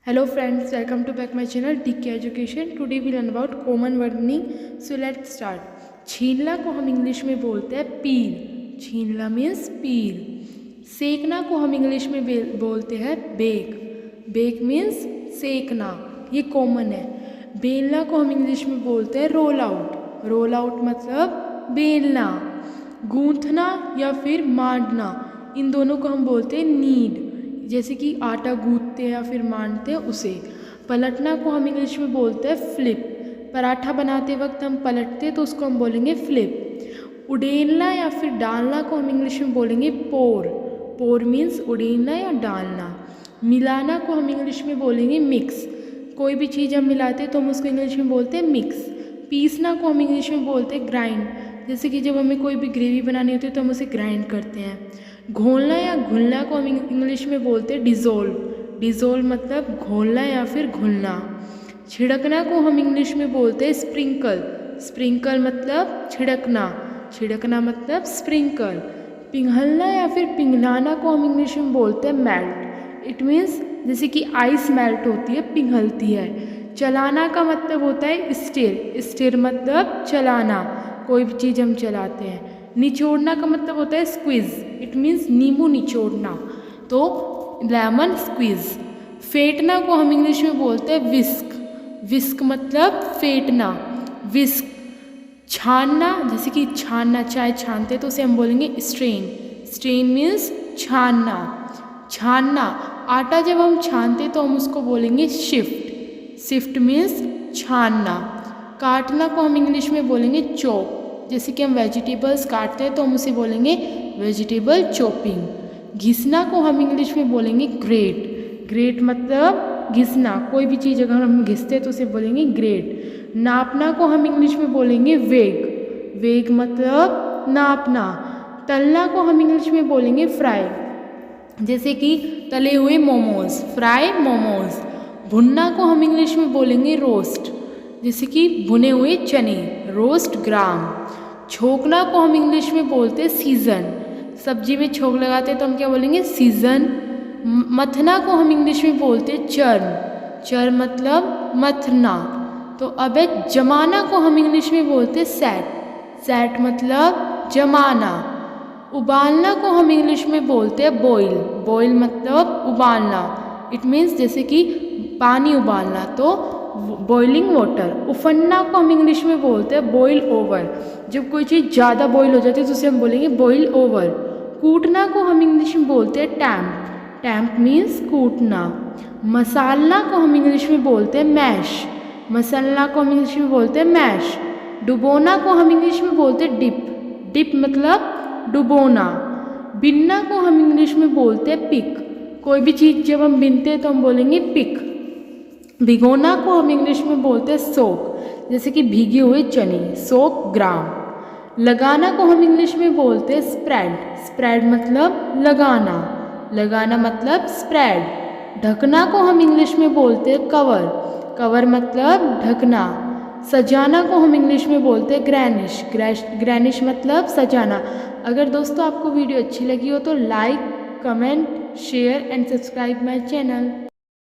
Hello friends, welcome to back my channel DK Education. Today we learn about common word meaning. So let's start. छीनला को हम English में बोलते हैं पील. छीनला means पील. सेकना को हम इंग्लिश में बोलते हैं बेक. बेक मीन्स सेकना, ये कॉमन है. बेलना को हम इंग्लिश में बोलते हैं रोल आउट. रोल आउट मतलब बेलना. गूंथना या फिर मांडना, इन दोनों को हम बोलते हैं नीड. जैसे कि आटा गूंथते हैं या फिर मांडते हैं उसे. पलटना को हम इंग्लिश में बोलते हैं फ्लिप. पराठा बनाते वक्त हम पलटते तो उसको हम बोलेंगे फ्लिप. उड़ेलना या फिर डालना को हम इंग्लिश में बोलेंगे पोर. पोर मीन्स उड़ेलना या डालना. मिलाना को हम इंग्लिश में बोलेंगे मिक्स. कोई भी चीज़ हम मिलाते हैं तो हम उसको इंग्लिश में बोलते हैं मिक्स. पीसना को हम इंग्लिश में बोलते हैं ग्राइंड. जैसे कि जब हमें कोई भी ग्रेवी बनानी होती है तो हम उसे ग्राइंड करते हैं. घोलना या घुलना को हम इंग्लिश में बोलते हैं डिज़ोल्व. डिज़ोल्व मतलब घोलना या फिर घुलना. छिड़कना को हम इंग्लिश में बोलते हैं स्प्रिंकल. स्प्रिंकल मतलब छिड़कना. छिड़कना मतलब स्प्रिंकल. पिघलना या फिर पिघलाना को हम इंग्लिश में बोलते हैं मेल्ट. इट मीन्स जैसे कि आइस मेल्ट होती है, पिघलती है. चलाना का मतलब होता है स्टीर. स्टीर मतलब चलाना, कोई भी चीज़ हम चलाते हैं. निचोड़ना का मतलब होता है स्क्वीज़. इट मीन्स नींबू निचोड़ना, तो लेमन स्क्वीज़. फेंटना को हम इंग्लिश में बोलते हैं विस्क. विस्क मतलब फेंटना, विस्क. छानना, जैसे कि छानना, चाय छानते तो उसे हम बोलेंगे स्ट्रेन. स्ट्रेन मीन्स छानना. छानना, आटा जब हम छानते तो हम उसको बोलेंगे शिफ्ट. शिफ्ट मीन्स छानना. काटना को हम इंग्लिश में बोलेंगे चॉप. जैसे कि हम वेजिटेबल्स काटते हैं तो हम उसे बोलेंगे वेजिटेबल चॉपिंग. घिसना को हम इंग्लिश में बोलेंगे ग्रेट. ग्रेट मतलब घिसना, कोई भी चीज़ अगर हम घिसते हैं तो उसे बोलेंगे ग्रेट. नापना को हम इंग्लिश में बोलेंगे वेग. वेग मतलब नापना. तलना को हम इंग्लिश में बोलेंगे फ्राई. जैसे कि तले हुए मोमोज, फ्राई मोमोज. भुनना को हम इंग्लिश में बोलेंगे रोस्ट. जैसे कि भुने हुए चने, रोस्ट ग्राम. छोंकना को हम इंग्लिश में बोलते हैं सीज़न. सब्जी में छोंक लगाते हैं तो हम क्या बोलेंगे सीज़न. मथना को हम इंग्लिश में बोलते हैं चर्न. चर्न मतलब मथना. तो अब जमाना को हम इंग्लिश में बोलते हैं सेट. सेट मतलब जमाना. उबालना को हम इंग्लिश में बोलते हैं बॉईल. बॉईल मतलब उबालना. इट मीन्स जैसे कि पानी उबालना, तो बॉइलिंग वाटर. उफनना को हम इंग्लिश में बोलते हैं बॉईल ओवर. जब कोई चीज़ ज़्यादा बॉईल हो जाती है तो उसे हम बोलेंगे बॉईल ओवर. कूटना को हम इंग्लिश में बोलते हैं टैम्प. टैम्प मीन्स कूटना. मसालना को हम इंग्लिश में बोलते हैं मैश. मसालना को हम इंग्लिश में बोलते हैं मैश. डुबोना को हम इंग्लिश में बोलते हैं डिप. डिप मतलब डुबोना. बिनना को हम इंग्लिश में बोलते हैं पिक. कोई भी चीज़ जब हम बिनते हैं तो हम बोलेंगे पिक. भिगोना को हम इंग्लिश में बोलते हैं सोक. जैसे कि भीगे हुए चने, सोक ग्राम. लगाना को हम इंग्लिश में बोलते हैं स्प्रेड. स्प्रेड मतलब लगाना. लगाना मतलब स्प्रेड. ढकना को हम इंग्लिश में बोलते हैं कवर. कवर मतलब ढकना. सजाना को हम इंग्लिश में बोलते हैं ग्रैनिश. ग्रैनिश मतलब सजाना. अगर दोस्तों आपको वीडियो अच्छी लगी हो तो like, comment, share and subscribe my channel.